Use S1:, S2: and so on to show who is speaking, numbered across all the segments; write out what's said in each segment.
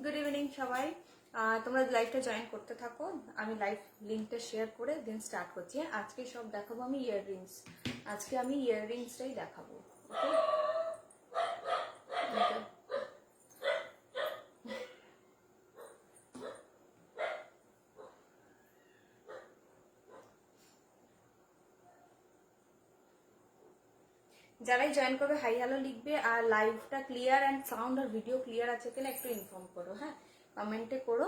S1: Good evening সবাই। তোমরা লাইভটা জয়েন করতে থাকো, আমি লাইভ লিঙ্কটা শেয়ার করে দেন স্টার্ট করছি। আজকে সব দেখাবো আমি ইয়াররিংস। আজকে আমি ইয়াররিংসটাই দেখাবো। ওকে, যারাই জয়েন করবে হাই হ্যালো লিখবে, আর লাইভটা ক্লিয়ার অ্যান্ড সাউন্ড আর ভিডিও ক্লিয়ার আছে কিনা একটু ইনফর্ম করো। হ্যাঁ, কমেন্টে করো।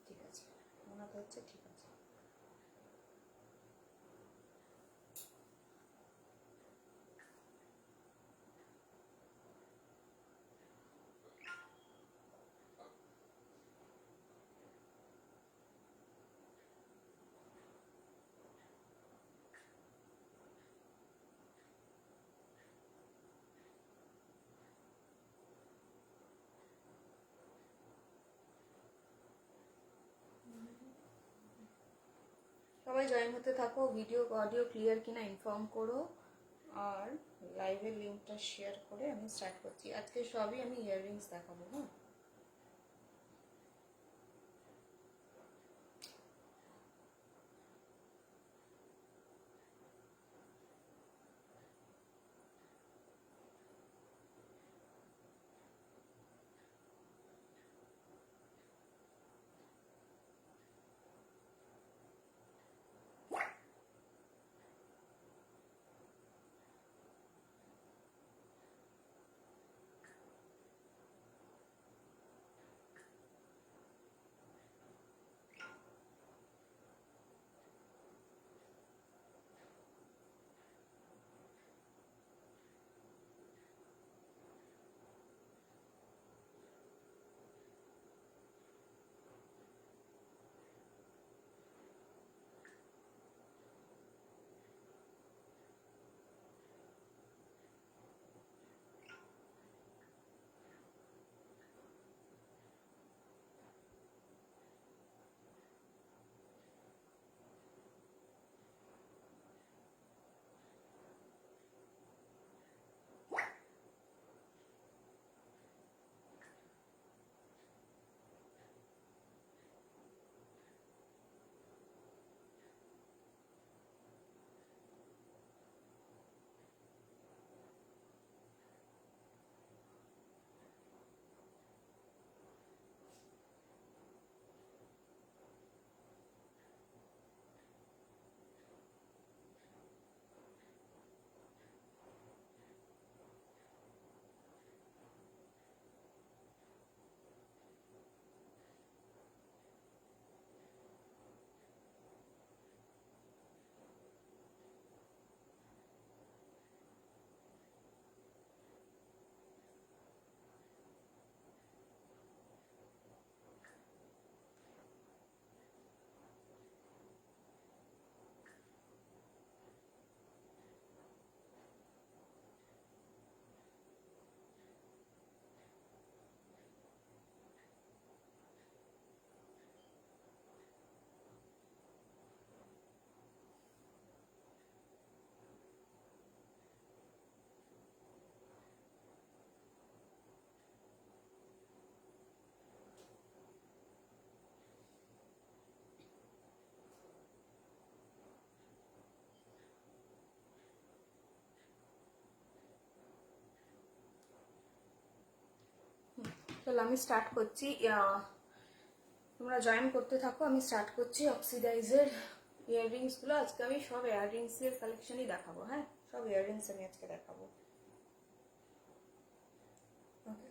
S1: ঠিক আছে, মনে হচ্ছে ঠিক আছে। সবাই জয়েন হতে থাকো, ভিডিও অডিও ক্লিয়ার কিনা ইনফর্ম করো, আর লাইভের লিঙ্কটা শেয়ার করে আমি স্টার্ট করছি। আজকে সবই আমি ইয়াররিংস দেখাবো। হ্যাঁ, চলো আমি স্টার্ট করছি। তোমরা জয়েন করতে থাকো, আমি স্টার্ট করছি। অক্সিডাইজের ইয়াররিংসগুলো আজকে আমি সব ইয়াররিংসের কালেকশনই দেখাবো। হ্যাঁ, সব ইয়াররিংস আমি আজকে দেখাবো। ওকে,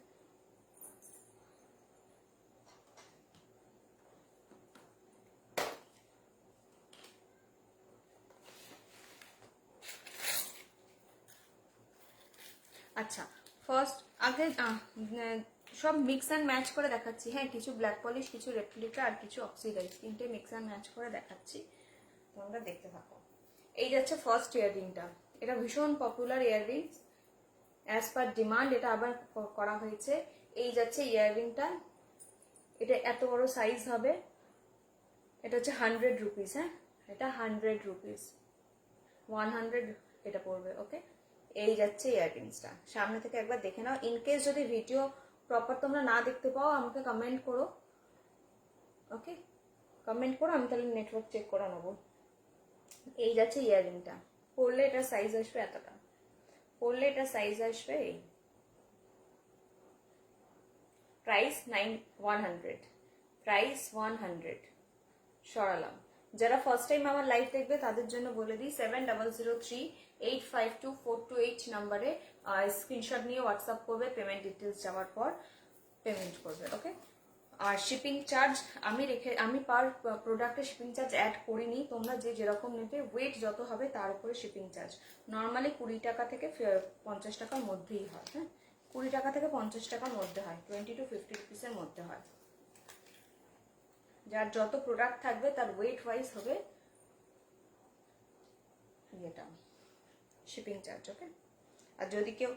S1: আচ্ছা, ফার্স্ট আগে সব মিক্স অ্যান্ড ম্যাচ করে দেখাচ্ছি। হ্যাঁ, কিছু ব্ল্যাক পলিশ, কিছু রেপ্লিকা আর কিছু অক্সিডাইজ, তিনটে মিক্স অ্যান্ড ম্যাচ করে দেখাচ্ছি। তোমরা দেখতে থাকো। এই যাচ্ছে ফার্স্ট ইয়াররিংটা। এটা ভীষণ popular earrings, as per demand এটা আবার করা হয়েছে। এই যাচ্ছে ইয়াররিংটা, এটা এত বড় সাইজ হবে। এটা হচ্ছে 100 রুপিস। হ্যাঁ, এটা 100 রুপিস, 100 এটা পড়বে। ওকে, এই যাচ্ছে ইয়াররিংসটা। সামনে থেকে একবার দেখে নাও। ইনকেস যদি ভিডিও প্রপার তোমরা না দেখতে পাও আমাকে কমেন্ট করো, ওকে? কমেন্ট করো, আমি তাহলে নেটওয়ার্ক চেক করে নেবো। এই যাচ্ছে ইয়াররিংটা, পরলে এটা সাইজ আসবে এতটা, পরলে এটা সাইজ আসবে এই। Price 100, price 100। সরালাম। যারা ফার্স্ট টাইম আমার লাইভ দেখবে তাদের জন্য বলে দিই 7003852428 নাম্বারে স্ক্রিনশট নিয়ে হোয়াটসঅ্যাপ করবে, পেমেন্ট ডিটেলস যাওয়ার পর পেমেন্ট করবে, ওকে? আর শিপিং চার্জ আমি পার প্রোডাক্টে শিপিং চার্জ অ্যাড করিনি, তোমরা যেরকম নেবে ওয়েট যত হবে তার উপরে শিপিং চার্জ। নর্মালি 20 টাকা থেকে 50 টাকার মধ্যেই হয়, হ্যাঁ? 20 টাকা থেকে 50 টাকার মধ্যে হয়, 20 to 50 রুপিসের মধ্যে হয়। যার যত প্রোডাক্ট থাকবে তার ওয়েট ওয়াইজ হবে এটা শিপিং চার্জ, ওকে? আর যদি কেউ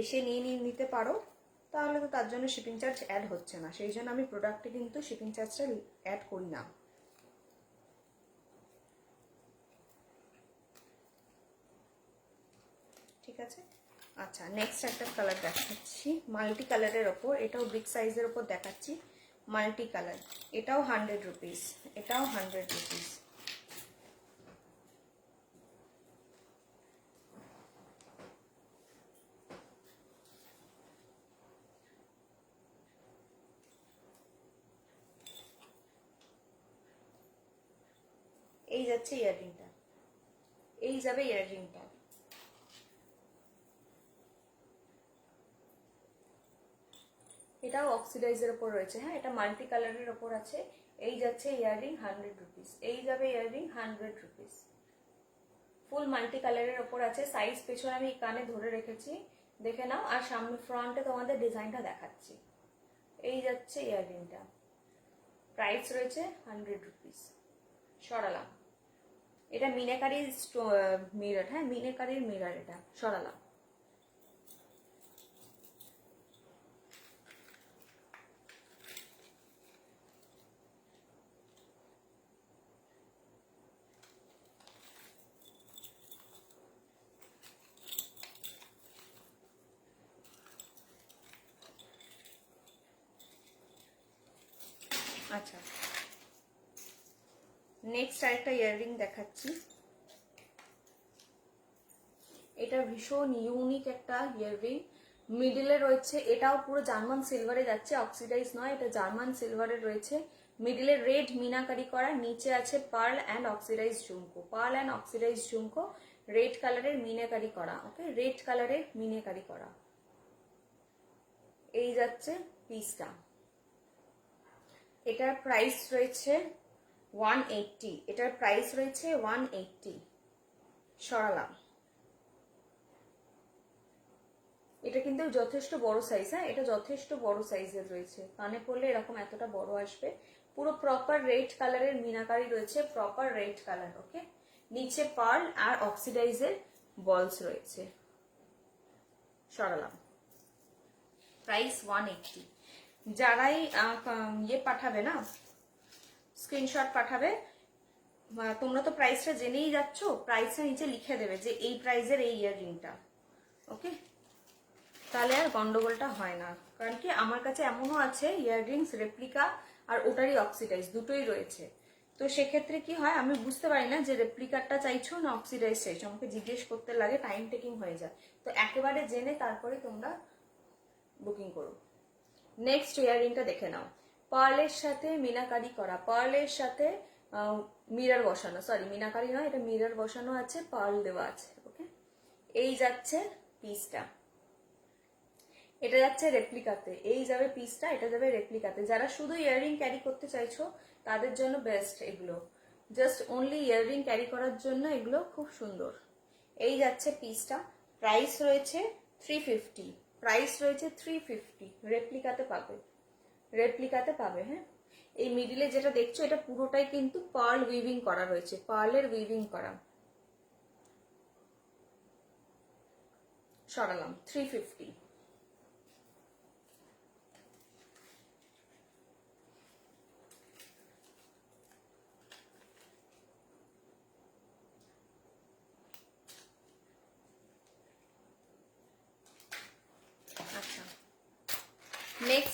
S1: এসে নিতে পারো তাহলে তো তার জন্য শিপিং চার্জ অ্যাড হচ্ছে না, সেই জন্য আমি প্রোডাক্টে কিন্তু শিপিং চার্জটা অ্যাড করি না। ঠিক আছে? আচ্ছা, নেক্সট একটা কালার দেখাচ্ছি মাল্টি কালারের ওপর, এটাও বিগ সাইজের ওপর দেখাচ্ছি, মাল্টি কালার। এটাও 100 রুপিস, এটাও 100 রুপিস। এই যাচ্ছে ইয়াররিংটা, এই যাবে ইয়াররিংটা। এটাও অক্সিডাইজের ওপর রয়েছে, হ্যাঁ? এটা মাল্টি কালারের ওপর আছে। এই যাচ্ছে ইয়াররিং 100 রুপিস, এই যাবে ইয়াররিং 100 রুপিস। ফুল মাল্টি কালারের ওপর আছে। সাইজ পেছনে আমি কানে ধরে রেখেছি, দেখে নাও। আর সামনে ফ্রন্টে তোমাদের ডিজাইনটা দেখাচ্ছি। এই যাচ্ছে ইয়াররিংটা, প্রাইস রয়েছে 100 রুপিস। সরালাম। এটা মিনাকারি মিরর, হ্যাঁ? মিনাকারির মিরর, এটা সরালাম। আচ্ছা, নেক্সট আরেকটা ইয়াররিং দেখাচ্ছি। এটা ভীষণ ইউনিক একটা ইয়াররিং, মিডিলে রয়েছে, এটাও পুরো জার্মান সিলভারে যাচ্ছে, অক্সিডাইজ নয়, এটা জার্মান সিলভারে রয়েছে। মিডিলে রেড মিনাকারি করা, নিচে আছে পার্ল অ্যান্ড অক্সিডাইজ ঝুমকো, পার্ল অ্যান্ড অক্সিডাইজ ঝুমকো, রেড কালারের মিনাকারি করা, ওকে? রেড কালারের মিনাকারি করা। এই যাচ্ছে পিসটা। এটার প্রাইস রয়েছে 180, এটার প্রাইস রয়েছে 180। সরালাম। এটা কিন্তু যথেষ্ট বড় সাইজ, হ্যাঁ? এটা যথেষ্ট বড় সাইজের রয়েছে, কানে পরলে এরকম এতটা বড় আসবে। পুরো প্রপার রেড কালারের মিনাকারি রয়েছে, প্রপার রেড কালার, ওকে? নিচে পার্ল আর অক্সিডাইজের বলস রয়েছে। সরালাম। প্রাইস 180। যারাই ইয়ে পাঠাবে না, স্ক্রিনশট পাঠাবে, তোমরা তো প্রাইসটা জেনেই যাচ্ছ, প্রাইসটা নিচে লিখে দেবে যে এই প্রাইসের এই ইয়াররিংটা, ওকে? তাহলে আর গন্ডগোলটা হয় না। কারণ কি আমার কাছে এমনও আছে ইয়াররিংস রেপ্লিকা আর ওটারই অক্সিডাইজ দুটোই রয়েছে। তো সেক্ষেত্রে কি হয়, আমি বুঝতে পারি না যে রেপ্লিকারটা চাইছো না অক্সিডাইজ চাইছো, আমাকে জিজ্ঞেস করতে লাগে, টাইম টেকিং হয়ে যায়। তো একেবারে জেনে তারপরে তোমরা বুকিং করো। নেক্সট ইয়াররিংটা দেখে নাও, পার্লের সাথে মিনাকারি করা, পার্লের সাথে মিরর বসানো, সরি মিনাকারি নয়, এটা মিরর বসানো আছে, পার্ল দেওয়া আছে, ওকে? এই যাচ্ছে পিসটা, এটা যাচ্ছে রেপ্লিকাতে, এই যাবে পিসটা, এটা যাবে রেপ্লিকাতে। যারা শুধু ইয়াররিং ক্যারি করতে চাইছো তাদের জন্য বেস্ট এগুলো, জাস্ট অনলি ইয়াররিং ক্যারি করার জন্য এগুলো খুব সুন্দর। এই যাচ্ছে পিসটা, প্রাইস রয়েছে 350, প্রাইস রয়েছে 350। রেপ্লিকাতে পাবে, রেপ্লিকাতে পাবে, হ্যাঁ? এই মিডিলে যেটা দেখছো এটা পুরোটাই কিন্তু পার্ল উইভিং করা রয়েছে, পার্লের উইভিং করা। সরালাম। 350।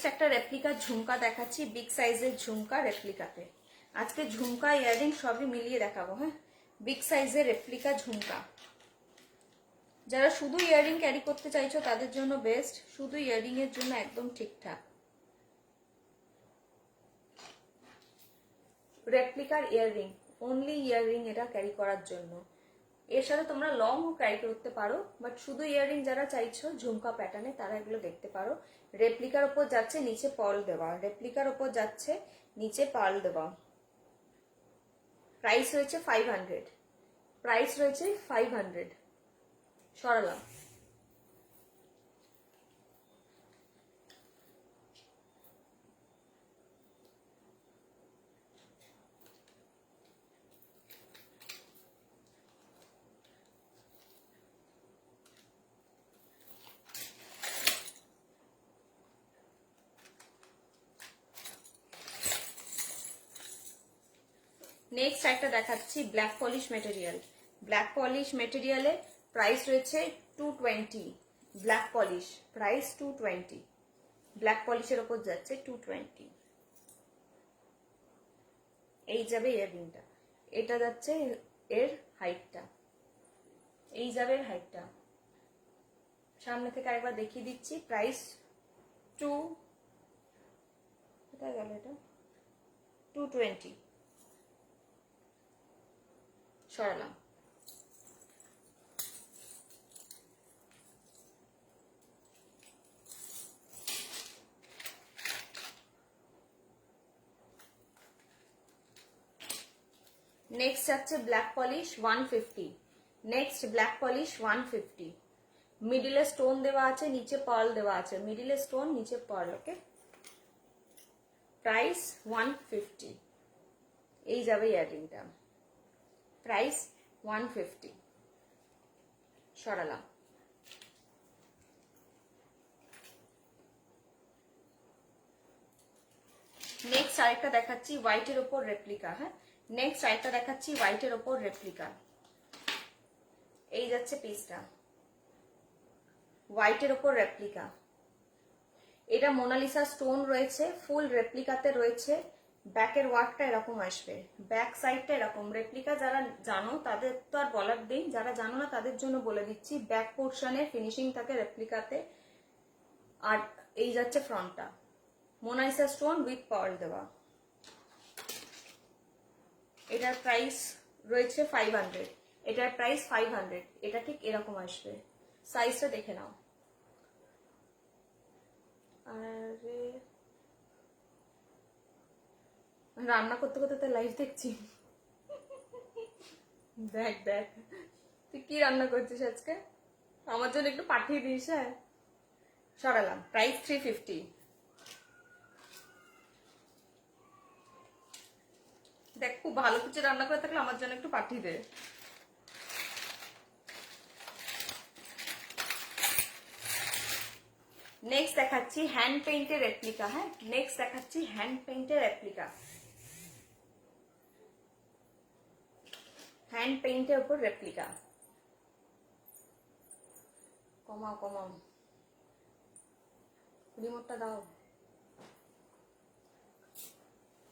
S1: নেক্সট একটা রেপ্লিকার ঝুমকা দেখাচ্ছি, বিগ সাইজের ঝুমকা রেপ্লিকাতে। আজকে ঝুমকা ইয়াররিং সবই মিলিয়ে দেখাবো। হ্যাঁ, বিগ সাইজের রেপ্লিকা ঝুমকা। যারা শুধু ইয়াররিং ক্যারি করতে চাইছো তাদের জন্য বেস্ট, শুধু ইয়াররিং এর জন্য একদম ঠিকঠাক। রেপ্লিকার ইয়াররিং, অনলি ইয়াররিং এটা ক্যারি করার জন্য। এর সাথে তোমরা লং ক্যারি করতে পারো, বাট শুধু ইয়াররিং যারা চাইছো ঝুমকা প্যাটার্নে তারা এগুলো দেখতে পারো। রেপ্লিকার ওপর যাচ্ছে নিচে পার্ল দেওয়া, রেপ্লিকার ওপর যাচ্ছে নিচে পার্ল দেওয়া। প্রাইস রয়েছে 500, প্রাইস রয়েছে 500। সরালাম। নেক্সট একটা দেখাচ্ছি black polish material. Black polish মেটেরিয়ালে প্রাইস রয়েছে 220। ব্ল্যাক পলিশ প্রাইস 220, ব্ল্যাক পলিশের ওপর যাচ্ছে 220। এই যাবে ইয়াররিংটা, এটা যাচ্ছে এর হাইটটা, এই যাবে এর হাইটটা। সামনে থেকে আরেকবার দেখিয়ে দিচ্ছি। প্রাইস 2, কোথায় গেল এটা, 220। সরালাম। নেক্সট যাচ্ছে black polish 150। Next black polish 150। মিডিলে স্টোন দেওয়া আছে, নিচে পার্ল দেওয়া আছে, মিডিলে স্টোন নিচে পার্ল। ওকে, প্রাইস 150। এই যাবে ইয়াররিংটা, প্রাইস 150। সরালাম। নেক্সট আরেকটা দেখাচ্ছি হোয়াইটের ওপর রেপ্লিকা। হ্যাঁ, নেক্সট আরেকটা দেখাচ্ছি হোয়াইটের ওপর রেপ্লিকা। এই যাচ্ছে পিসটা, হোয়াইটের ওপর রেপ্লিকা। এটা মোনালিসা স্টোন রয়েছে, ফুল রেপ্লিকাতে রয়েছে। ব্যাকের ওয়ার্কটা এরকম আসবে, ব্যাক সাইডটা এরকম। রেপ্লিকা যারা জানো তাদের তো আর বলার নেই, যারা জানো না তাদের জন্য বলে দিচ্ছি। ব্যাক পোর্শনে ফিনিশিং থাকে রেপ্লিকাতে, আর এই যাচ্ছে ফ্রন্টটা, মোনালিসা স্টোন উইথ পার্ল দেওয়া। এটার প্রাইস রয়েছে 500, এটার প্রাইস 500। এটা ঠিক এরকম আসবে, সাইজটা দেখে নাও। আরে রান্না করতে করতে তো লাইভ দেখছি। দেখ দেখ, তুই কি রান্না করছিস আজকে, আমার জন্য একটু পাঠিয়ে দিস। হ্যাঁ, সরালাম। প্রাইস 350। দেখ, খুব ভালো কিছু রান্না করে থাকলে আমার জন্য একটু পাঠিয়ে দে। নেক্সট দেখাচ্ছি হ্যান্ড পেইন্টের রেপ্লিকা। হ্যাঁ, নেক্সট দেখাচ্ছি হ্যান্ড পেইন্টের রেপ্লিকা। হ্যান্ড পেইন্টের উপর রেপ্লিকা। কমাও কমাও, রিমোটটা দাও।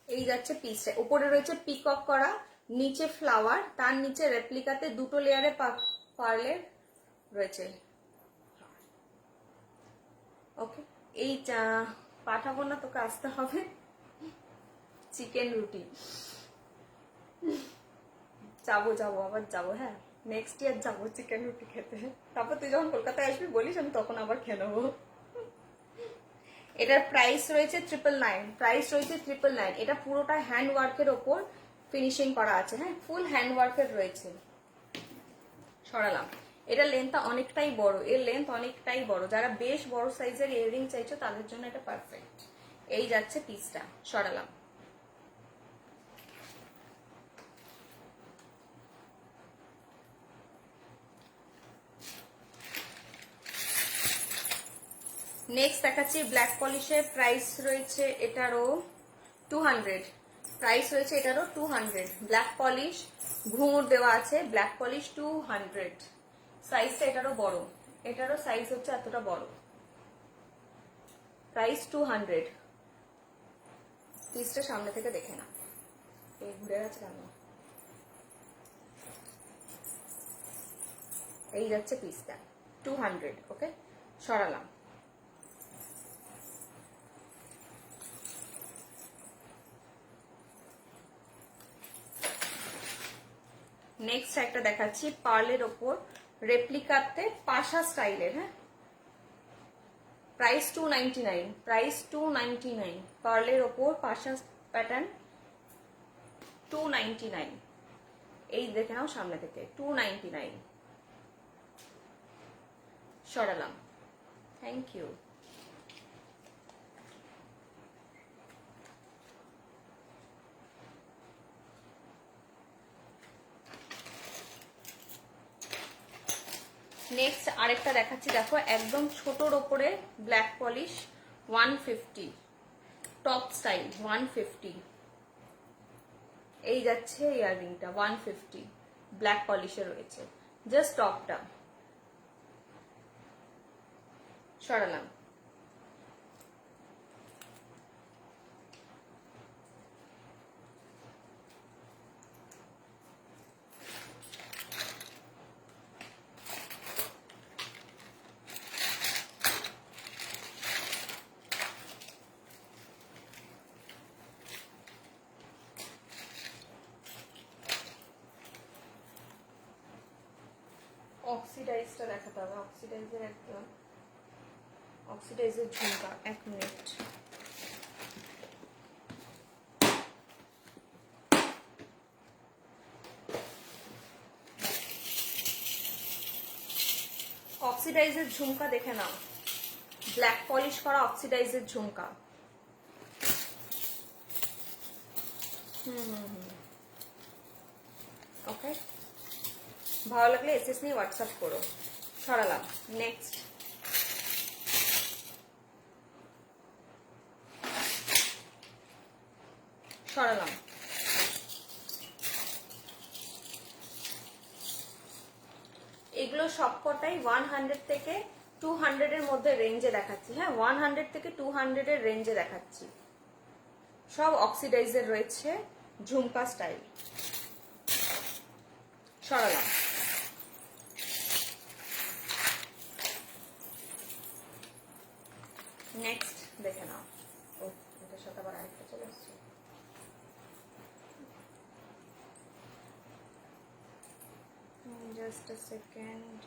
S1: এই যাচ্ছে পিসটা, উপরে রয়েছে পিকক করা, নিচে ফ্লাওয়ার, তার নিচে রেপ্লিকাতে দুটো লেয়ারে পার্লের রয়েছে। ওকে, এই পাঠাবো না, তোকে আসতে হবে। চিকেন রুটি যাবো যাবো, আবার যাবো। হ্যাঁ, নেক্সট ইয়ার যাবো চিকেন রুটি খেতে। তারপর তুই যখন কলকাতায় আসবি বলিস, আমি তখন আবার খেয়ে নেবো। এটার প্রাইস রয়েছে 999, প্রাইস রয়েছে 999। এটা পুরোটা হ্যান্ড ওয়ার্কের ওপর ফিনিশিং করা আছে। হ্যাঁ, ফুল হ্যান্ড ওয়ার্কের রয়েছে। সরালাম। এটা লেন্থটা অনেকটাই বড়, এর লেন্থ অনেকটাই বড়। যারা বেশ বড় সাইজের ইয়াররিং চাইছো তাদের জন্য এটা পারফেক্ট। এই যাচ্ছে পিসটা। সরালাম। নেক্সট দেখাচ্ছি ব্ল্যাক পলিশের। প্রাইস রয়েছে এটারও 200, প্রাইস রয়েছে এটারও 200। ব্ল্যাক পলিশ ঘুঙুর দেওয়া আছে, ব্ল্যাক পলিশ 200। সাইজটা এটারও বড়, এটারও সাইজ হচ্ছে এতটা বড়। প্রাইস 200। পিসটা সামনে থেকে দেখে না, এই ঘুরে গেছে কেন, এই যাচ্ছে পিসটা 200। ওকে, সরালাম। নেক্সট একটা দেখাচ্ছি পার্লের ওপর রেপ্লিকাতে পাশা স্টাইলের। হ্যাঁ, প্রাইস 299, প্রাইস 299। পার্লের ওপর পাশা প্যাটার্ন 299। এই দেখে নাও সামনে থেকে 299। সরালাম, থ্যাংক ইউ। নেক্সট আরেকটা দেখাচ্ছি, দেখো একদম ছোটর ওপরে ব্ল্যাক পলিশ 150, টপ স্টাইল 150। এই যাচ্ছে ইয়াররিংটা 150, ব্ল্যাক পলিশে রয়েছে, জাস্ট টপটা। সরালাম। অক্সিডাইজটা দেখাতে হবে, অক্সিডাইজের একদম অক্সিডাইজের ঝুমকা। 1 মিনিট। অক্সিডাইজের ঝুমকা দেখে নাও, ব্ল্যাক পলিশ করা অক্সিডাইজের ঝুমকা। ওকে, ভালো লাগলে এসএস নিয়ে হোয়াটসঅ্যাপ করো। সরালাম। নেক্সট সরালাম। এগুলো সবকটাই 100 থেকে 200 এর মধ্যে রেঞ্জে দেখাচ্ছি। হ্যাঁ, 100 থেকে 200 এর রেঞ্জে দেখাচ্ছি। সব অক্সিডাইজের রয়েছে, ঝুমকা স্টাইল। সরালাম। নেক্সট দেখে নাও। ও, এটার সাথে আবার আরেকটা চলে আসছে। জাস্ট আ সেকেন্ড।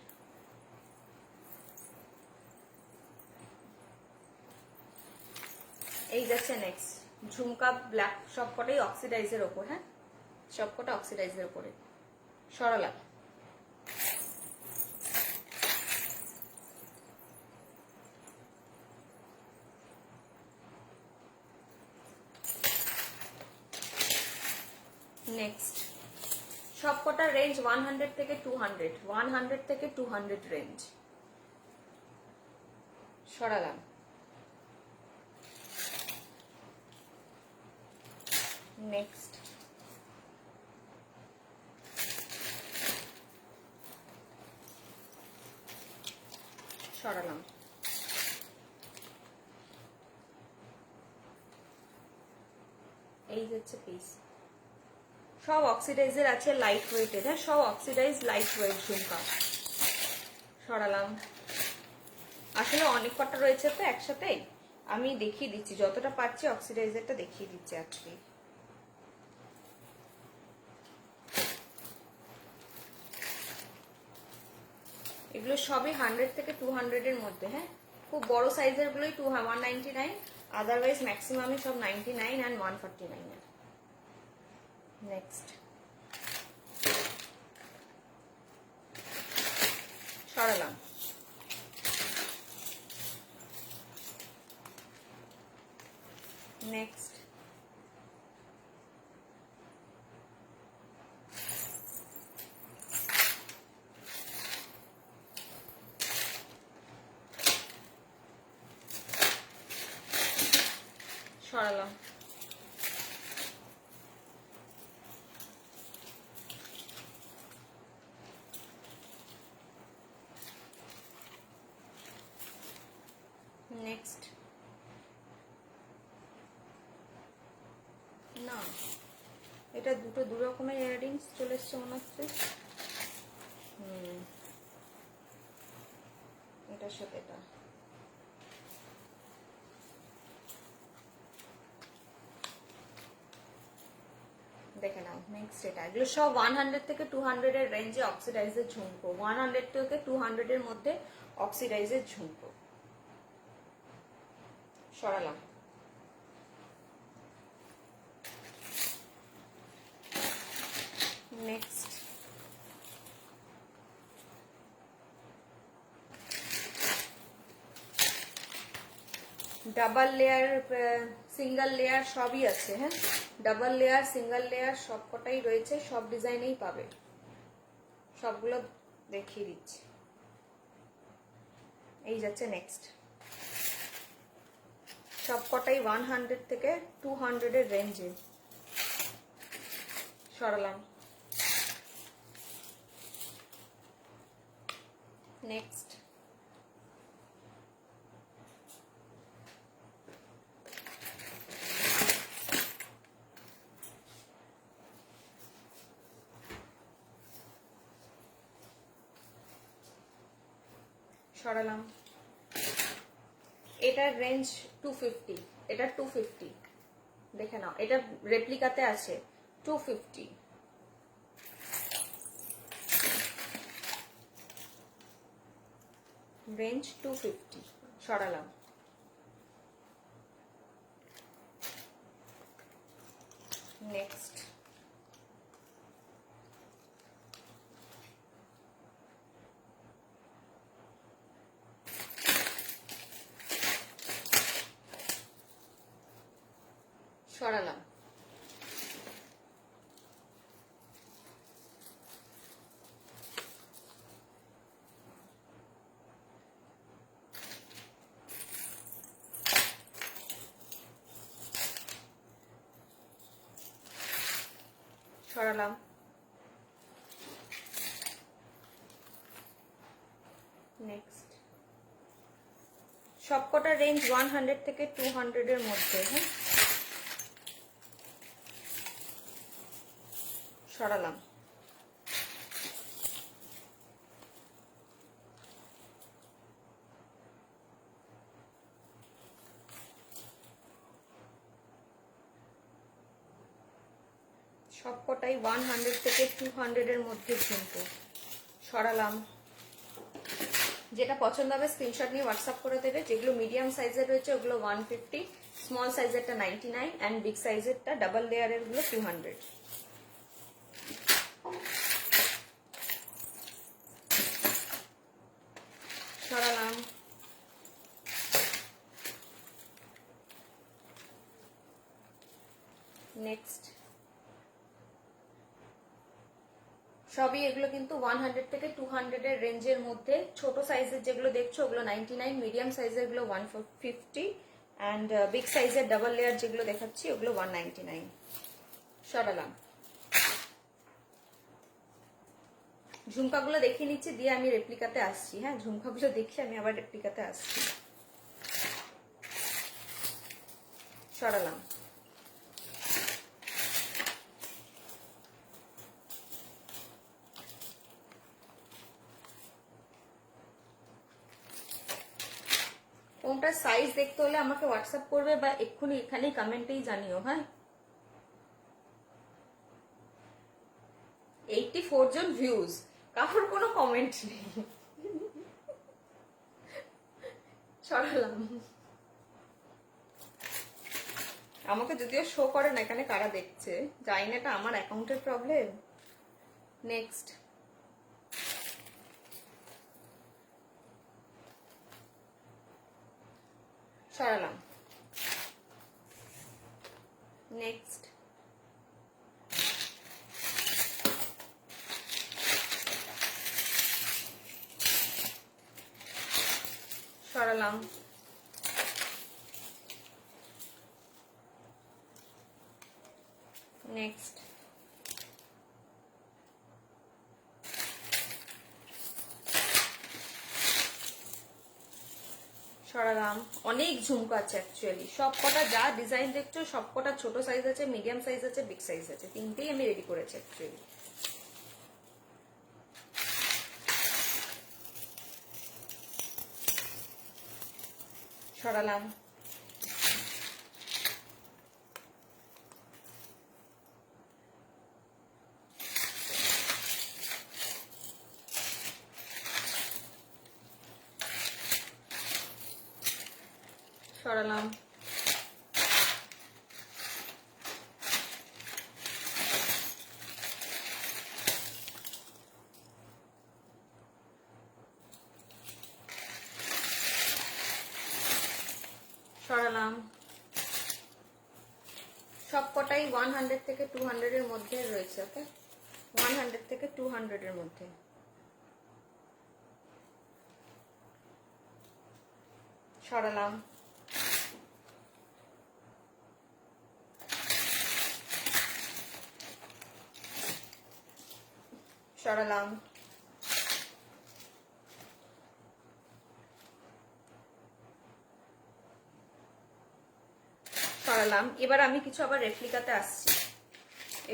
S1: এই যাচ্ছে নেক্সট ঝুমকা ব্ল্যাক, সবকটাই অক্সিডাইজের ওপর। হ্যাঁ, সবকটা অক্সিডাইজের ওপরে। সরালাম। নেক্সট সবকটা রেঞ্জ 100 থেকে 200, 100 থেকে 200 রেঞ্জ। সরালাম। নেক্সট সরালাম। এই হচ্ছে পিস, সব অক্সিডাইজের আছে, লাইট ওয়েটের। হ্যাঁ, সব অক্সিডাইজ লাইট ওয়েট ঝুমকা। সরালাম। আসলে অনেক কটা রয়েছে তো একসাথেই, আমি দেখিয়ে দিচ্ছি যতটা পারছি, অক্সিডাইজারটা দেখিয়ে দিচ্ছি অ্যাকচুয়ালি। এগুলো সবই 100 থেকে 200 এর মধ্যে। হ্যাঁ, খুব বড় সাইজের গুলোই 199, আদারওয়াইজ ম্যাক্সিমামই সব 99 অ্যান্ড 149 এর। নেক্সট সরালাম। নেক্সট সরালাম। নেক্সট না, এটা দুটো দু রকমের ইয়াররিংস চলে এসছে মনে হচ্ছে। এটার সাথে এটা দেখে নাও। নেক্সট এটা, এগুলো সব 100 থেকে 200 এর রেঞ্জে অক্সিডাইজের ঝুমকো, 100 থেকে 200 এর মধ্যে অক্সিডাইজের ঝুমকো। সরালাম। Next double layer single layer সবই আছে। হ্যাঁ, ডাবল লেয়ার সিঙ্গেল লেয়ার সব কটাই রয়েছে, সব ডিজাইনেই পাবে, সবগুলো দেখিয়ে দিচ্ছি। এই যাচ্ছে নেক্সট, সব কটাই 100 থেকে 200 এর রেঞ্জে। সরালাম। নেক্সট সরালাম। এটার রেঞ্জ 250, এটা 250 দেখে নাও, এটা রেপ্লিকাতে আছে 250। রেঞ্জ 250। সরালাম। নেক্সট সরালাম। সরালাম। নেক্সট সবকটা রেঞ্জ 100 থেকে 200 এর মধ্যে। হ্যাঁ, সরালাম। সবকটাই 100 থেকে 200 এর মধ্যে ঝুমকো। সরালাম। যেটা পছন্দ হবে স্ক্রিনশট নিয়ে হোয়াটসঅ্যাপ করে দেবে। যেগুলো মিডিয়াম সাইজের রয়েছে ওগুলো 150, স্মল সাইজেরটা 99 অ্যান্ড বিগ সাইজেরটা ডাবল লেয়ারের গুলো 200। সরালাম। নেক্সট সবই এগুলো কিন্তু 100 থেকে 200 এর রেঞ্জের মধ্যে। ছোট সাইজের যেগুলো দেখছো ওগুলো 99, মিডিয়াম সাইজের গুলো 150 অ্যান্ড বিগ সাইজের ডাবল লেয়ার যেগুলো দেখাচ্ছি ওগুলো 199। সরালাম। ঝুমকাগুলো দেখিয়ে নিচ্ছি, দিয়ে আমি রেপ্লিকাতে আসছি। হ্যাঁ, ঝুমকাগুলো দেখি আমি আবার রেপ্লিকাতে আসছি। সরালাম। কোনটা সাইজ দেখতে হলে আমাকে হোয়াটসঅ্যাপ করবে বা এক্ষুনি এখানেই কমেন্টেই জানিও। হ্যাঁ, 84 জন ভিউজ, কারোর কোনো কমেন্ট নেই। সরালাম। আমাকে যদিও শো করে না এখানে কারা দেখছে, জানি না এটা আমার অ্যাকাউন্টের প্রবলেম। নেক্সট সরালাম। নেক্সট সরালাম। নেক্সট সরালাম। অনেক ঝুমকা আছে অ্যাকচুয়ালি, সব কটা যা ডিজাইন দেখছো সব কটা ছোট সাইজ আছে, মিডিয়াম সাইজ আছে, বিগ সাইজ আছে, তিনটেই আমি রেডি করেছি অ্যাকচুয়ালি। সরালাম। সরালাম। সরালাম। সব কটাই 100 থেকে 200 এর মধ্যে রয়েছে। ওকে, 100 থেকে 200 এর মধ্যে। সরালাম। সরালাম। সরালাম। এবার আমি কিছু আবার রেপ্লিকাতে আসছি,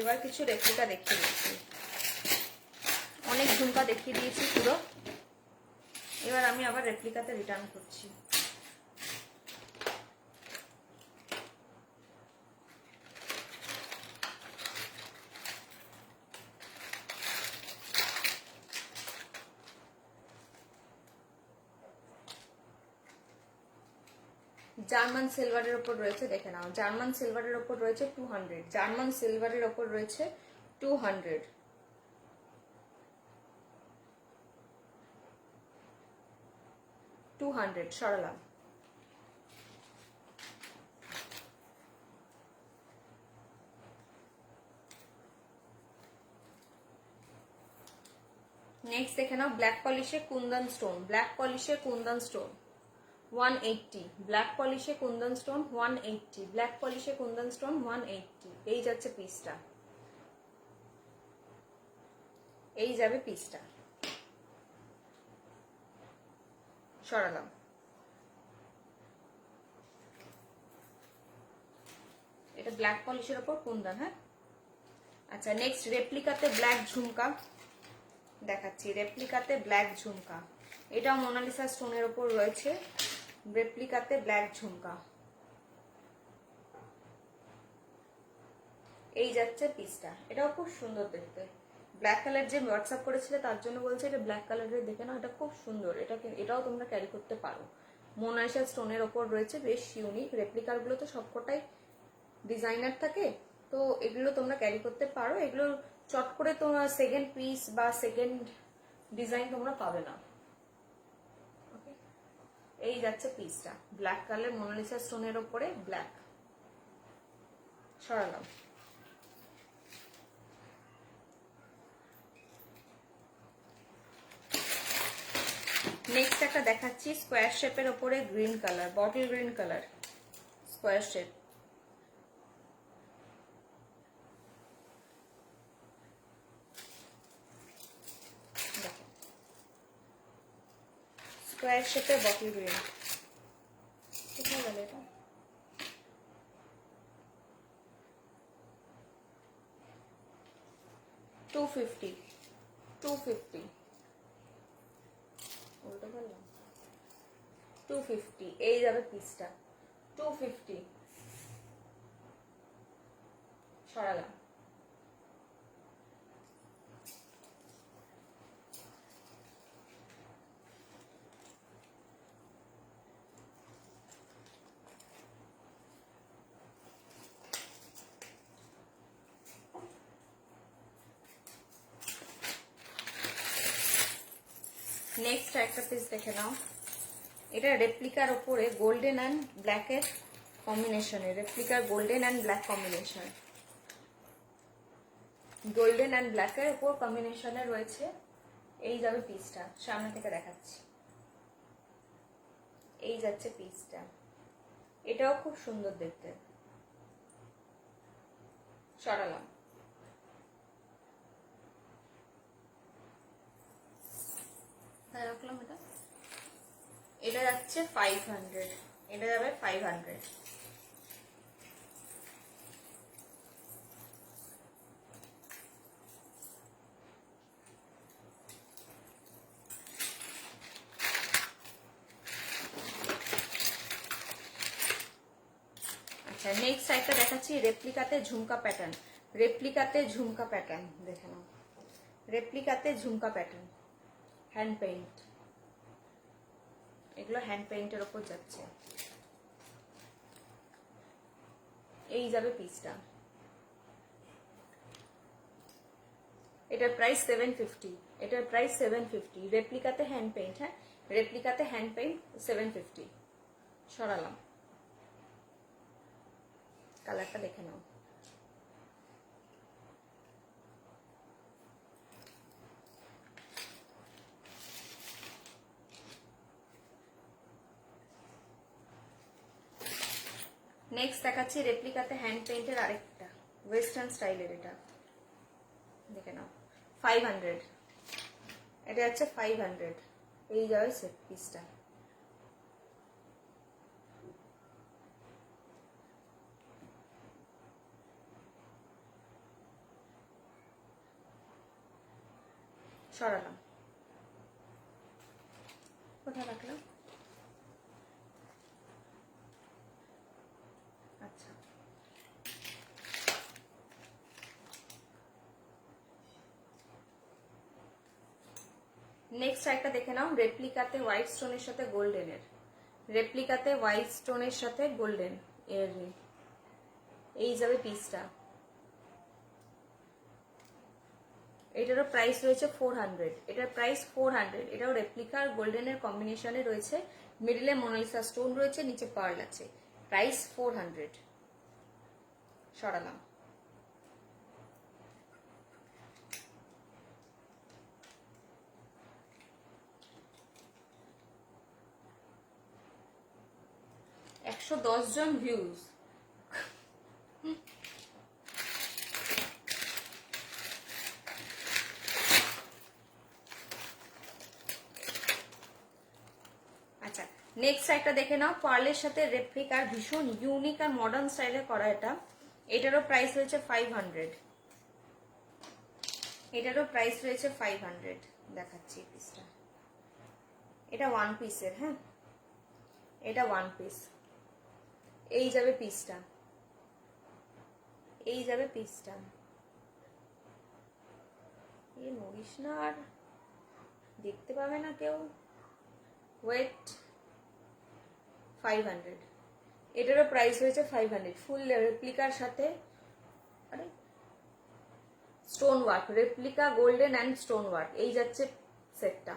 S1: এবার কিছু রেপ্লিকা দেখিয়ে দিচ্ছি। অনেক ঝুমকা দেখিয়ে দিয়েছি পুরো, এবার আমি আবার রেপ্লিকাতে রিটার্ন করছি। জার্মান সিলভারের ওপর রয়েছে, দেখে নাও। জার্মান সিলভারের ওপর রয়েছে 200, জার্মান সিলভারের ওপর রয়েছে 200। সরালাম। নেক্সট দেখে নাও, ব্ল্যাক পলিশে কুন্দন স্টোন, ব্ল্যাক পলিশে কুন্দন স্টোন 180, ব্ল্যাক পলিশে কুন্দন স্টোন 180, ব্ল্যাক পলিশে কুন্দন স্টোন 180। এই যাচ্ছে পিসটা, এই যাবে পিসটা। সরালাম। এটা ব্ল্যাক পলিশের ওপর কুন্দন। হ্যাঁ, আচ্ছা নেক্সট রেপ্লিকাতে ব্ল্যাক ঝুমকা দেখাচ্ছি। রেপ্লিকাতে ব্ল্যাক ঝুমকা, এটাও মোনালিসা স্টোনের ওপর রয়েছে। রেপ্লিকাতে ব্ল্যাক ঝুমকা, এই যাচ্ছে পিসটা। এটাও খুব সুন্দর দেখতে। ব্ল্যাক কালার যে হোয়াটসঅ্যাপ করেছিলে তার জন্য বলছে এটা ব্ল্যাক কালারের, দেখে নাও, এটা খুব সুন্দর। এটাও তোমরা ক্যারি করতে পারো। মোনালিসা স্টোনের ওপর রয়েছে, বেশ ইউনিক। রেপ্লিকার গুলো তো সবকটাই ডিজাইনার থাকে, তো এগুলো তোমরা ক্যারি করতে পারো। এগুলো চট করে তোমরা সেকেন্ড পিস বা সেকেন্ড ডিজাইন তোমরা পাবে না। এই যাচ্ছে পিসটা, ব্ল্যাক কালার মোনালিসা স্টোনের ওপরে ব্ল্যাক। সরালাম। নেক্সট একটা দেখাচ্ছি স্কোয়ার শেপের ওপরে green colour, bottle green colour, square shape. Square শেপের বটল গ্রিন। কোথায় গেল এটা? $250, উল্টো করলাম। 250, এই যাবে পিসটা 250। সরালাম। নেক্সট একটা পিস দেখে নাও। এটা রেপ্লিকার ওপরে গোল্ডেন অ্যান্ড ব্ল্যাকের কম্বিনেশনে, রেপ্লিকার গোল্ডেন অ্যান্ড ব্ল্যাক কম্বিনেশন, গোল্ডেন অ্যান্ড ব্ল্যাকের উপর কম্বিনেশনে রয়েছে। এই যাবে পিসটা, সামনে থেকে দেখাচ্ছি। এই যাচ্ছে পিসটা, এটাও খুব সুন্দর দেখতে। সরালাম। রাখলাম। এটা যাচ্ছে যাচ্ছে 500, এটা যাবে 500। আচ্ছা, নেক্সট একটা দেখাচ্ছি রেপ্লিকাতে ঝুমকা প্যাটার্ন। রেপ্লিকাতে ঝুমকা প্যাটার্ন দেখে নাও, রেপ্লিকাতে ঝুমকা প্যাটার্ন, হ্যান্ড পেইন্ট, এগুলো হ্যান্ড পেইন্টের ওপর যাচ্ছে। এই যাবে পিসটা, এটার প্রাইস 750, এটার প্রাইস 750। রেপ্লিকাতে হ্যান্ড পেইন্ট, হ্যাঁ রেপ্লিকাতে হ্যান্ড পেইন্ট 750। সরালাম, কালারটা দেখে নাও। নেক্সট দেখাচ্ছি রেপ্লিকাতে হ্যান্ড পেইন্টের আরেকটা ওয়েস্টার্ন স্টাইলের, এটা দেখে নাও 500, এটা হচ্ছে 500। এই যাবে সেট পিসটা। সরালাম, কোথায় রাখলাম? আচ্ছা, নেক্সট একটা দেখে নাও রেপ্লিকাতে হোয়াইট স্টোনের সাথে গোল্ডেনের, রেপ্লিকাতে হোয়াইট স্টোনের সাথে গোল্ডেন এর, এই যাবে পিসটা। এটারও প্রাইস রয়েছে 400, এটার প্রাইস 400। এটাও রেপ্লিকা আর গোল্ডেনের কম্বিনেশনে রয়েছে, মিডলে মোনালিসা স্টোন রয়েছে, নিচে পার্ল আছে, প্রাইস 400। সরালাম, একশো 10 জন ভিউজ। আচ্ছা, নেক্সট একটা দেখে নাও পার্লের সাথে রেপ্লিকার, ভীষণ ইউনিক আর মডার্ন স্টাইলে করা এটা। এটারও প্রাইস রয়েছে 500, এটারও প্রাইস রয়েছে 500। দেখাচ্ছি পিসটা, এটা ওয়ান পিসের, হ্যাঁ এটা ওয়ান পিস। এই যাবে পিসটা, এই যাবে পিসটা। এই নড়িস না, আর দেখতে পাবে না কেউ। ওয়েট 500, এটারও প্রাইস হয়েছে 500। ফুল রেপ্লিকার সাথে, আরে stone work, replica golden and stone work, এই যাচ্ছে সেটটা,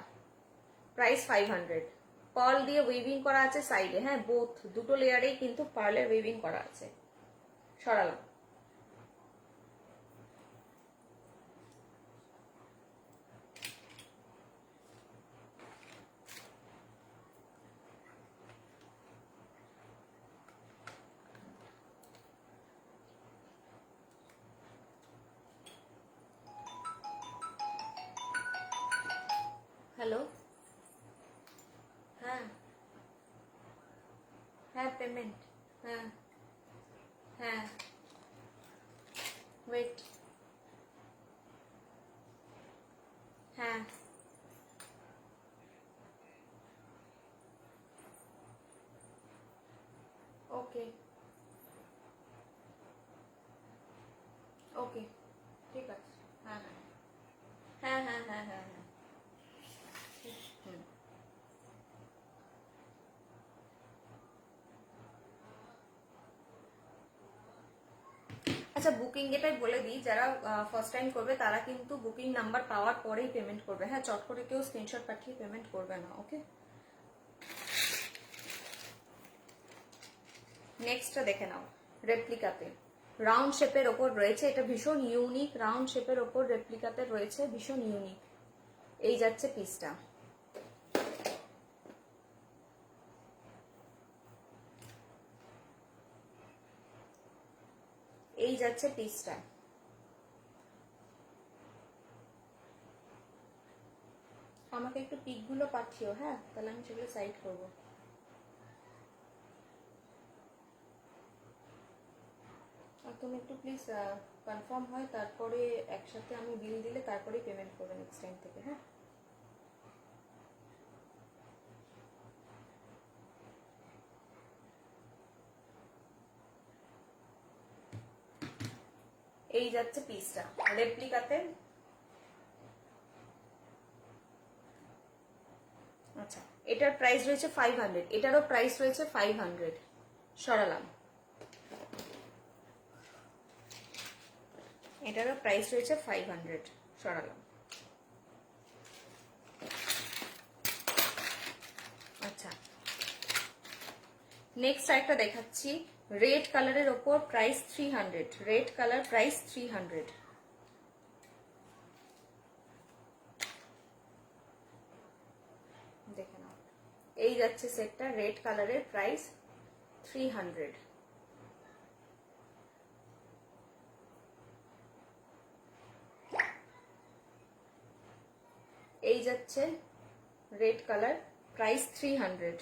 S1: প্রাইস 500। পার্ল দিয়ে উইভিং করা আছে সাইডে, হ্যাঁ বোথ দুটো লেয়ারেই কিন্তু পার্লের উইভিং করা আছে। সরালাম, হ্যালো, হ্যাঁ হ্যাঁ পেমেন্ট, হ্যাঁ হ্যাঁ ওয়েট, হ্যাঁ ওকে ওকে ঠিক আছে, হ্যাঁ হ্যাঁ হ্যাঁ হ্যাঁ হ্যাঁ হ্যাঁ হুম। আচ্ছা, বুকিং এটাই বলে দিই, যারা ফার্স্ট টাইম করবে তারা কিন্তু বুকিং নাম্বার পাওয়ার পরেই পেমেন্ট করবে, হ্যাঁ চট করে কেউ স্ক্রিনশট পাঠিয়ে পেমেন্ট করবে না, ওকে। নেক্সটটা দেখে নাও রেপ্লিকাতে রাউন্ড শেপের ওপর রয়েছে, এটা ভীষণ ইউনিক, রাউন্ড শেপের ওপর রেপ্লিকাতে রয়েছে, ভীষণ ইউনিক। এই যাচ্ছে পিসটা, এই যাচ্ছে পিসটা। আমাকে একটু পিকগুলো পাঠিও, হ্যাঁ তাহলে আমি সেগুলো সাইড করবো। প্রথমে একটু প্লিজ কনফার্ম হয়, তারপরে একসাথে আমি বিল দিলে তারপরেই পেমেন্ট করবে নেক্সট টাইম থেকে। হ্যাঁ, এই যাচ্ছে পিসটা রেপ্লিকাতে। আচ্ছা, এটার প্রাইস রয়েছে 500, এটারও প্রাইস রয়েছে 500। সরালাম, এটারও প্রাইস রয়েছে 500, সরালাম। আচ্ছা, নেক্সট একটা দেখাচ্ছি রেড কালারের ওপর, প্রাইস 300, রেড কালার, প্রাইস 300। দেখে নাও, এই যাচ্ছে সেটটা রেড কালারের, প্রাইস 300। এই যাচ্ছে রেড কালার, প্রাইস 300।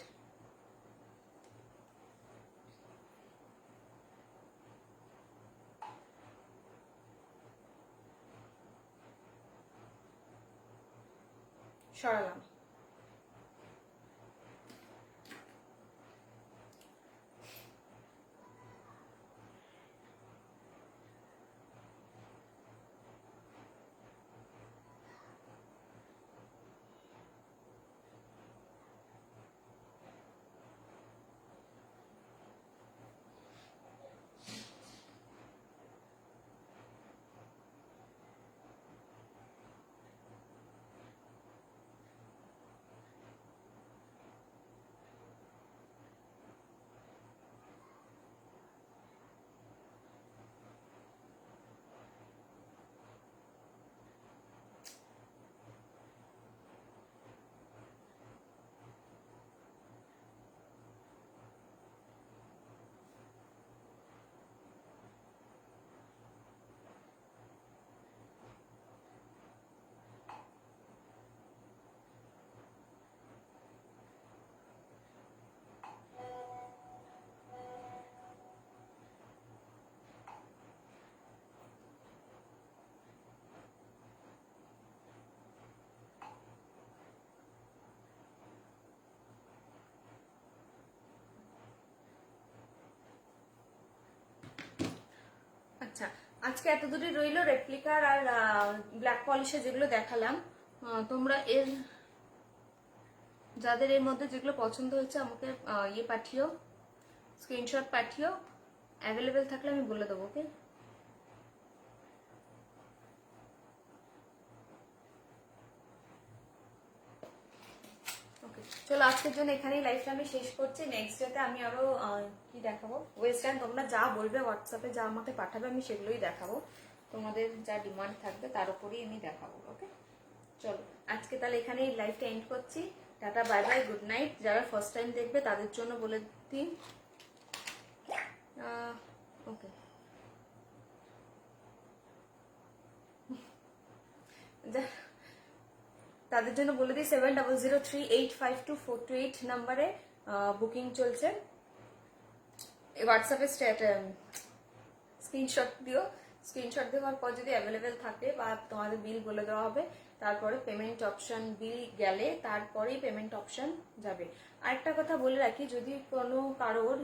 S1: সরালাম। আচ্ছা, আজকে এত দূরে রইলো রেপ্লিকার আর ব্ল্যাক পলিশে যেগুলো দেখালাম। তোমরা এর যাদের এর মধ্যে যেগুলো পছন্দ হয়েছে আমাকে ইয়ে পাঠিও, স্ক্রিনশট পাঠিও, অ্যাভেলেবেল থাকলে আমি বলে দেবো। ওকে, চলো আজকের জন্য এখানেই লাইফটা আমি শেষ করছি। নেক্সট ডেতে আমি আরো কি দেখাবো ওয়েস্টার্ন, তোমরা যা বলবে হোয়াটসঅ্যাপে, যা আমাকে পাঠাবে আমি সেগুলোই দেখাবো। তোমাদের যা ডিমান্ড থাকবে তার উপরেই আমি দেখাবো। ওকে, চলো আজকে তাহলে এখানেই লাইফটা এন্ড করছি। Tata, bye bye, good night. যারা ফার্স্ট টাইম দেখবে তাদের জন্য বলে দিই, ওকে, তাদের জন্য বলে দিই 7003852428 নাম্বারে বুকিং চলছে। হোয়াটসঅ্যাপে স্ক্রিনশট দিও, স্ক্রিনশট দেওয়ার পর যদি অ্যাভেলেবেল থাকে বা তোমাদের বিল বলে দেওয়া হবে, তারপরে পেমেন্ট অপশন, বিল গেলে তারপরেই পেমেন্ট অপশন যাবে। আরেকটা কথা বলে রাখি, যদি কোনো কারোর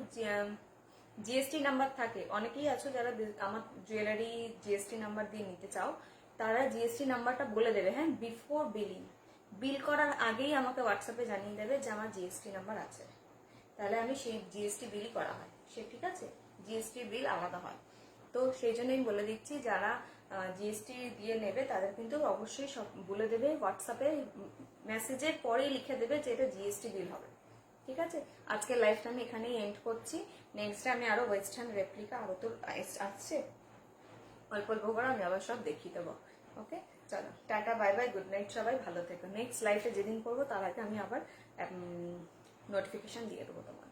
S1: জিএসটি নাম্বার থাকে, অনেকেই আছো যারা আমার জুয়েলারি জিএসটি নাম্বার দিয়ে নিতে চাও, তারা জিএসটি নাম্বারটা বলে দেবে। হ্যাঁ, বিফোর বিলিং, বিল করার আগেই আমাকে হোয়াটসঅ্যাপে জানিয়ে দেবে যে আমার জিএসটি নাম্বার আছে, তাহলে আমি সেই জিএসটি বিলই করা হয়। সে ঠিক আছে, জিএসটি বিল আলাদা হয়। তো সেই জন্যই বলে দিচ্ছি, যারা জিএসটি দিয়ে নেবে তাদের কিন্তু অবশ্যই সব বলে দেবে হোয়াটসঅ্যাপে, মেসেজের পরেই লিখে দেবে যে এটা জিএসটি বিল হবে। ঠিক আছে, আজকের লাইফটা আমি এখানেই এন্ড করছি। নেক্সট আমি আরো ওয়েস্টার্ন রেপ্লিকা আরো তো আসছে, অল্প অল্প করে আমি আবার সব দেখিয়ে দেবো। ওকে, চলো tata, bye bye, good night, সবাই ভালো থেকো। নেক্সট লাইফে যেদিন করবো তার আগে আমি আবার নোটিফিকেশন দিয়ে দেবো তোমার।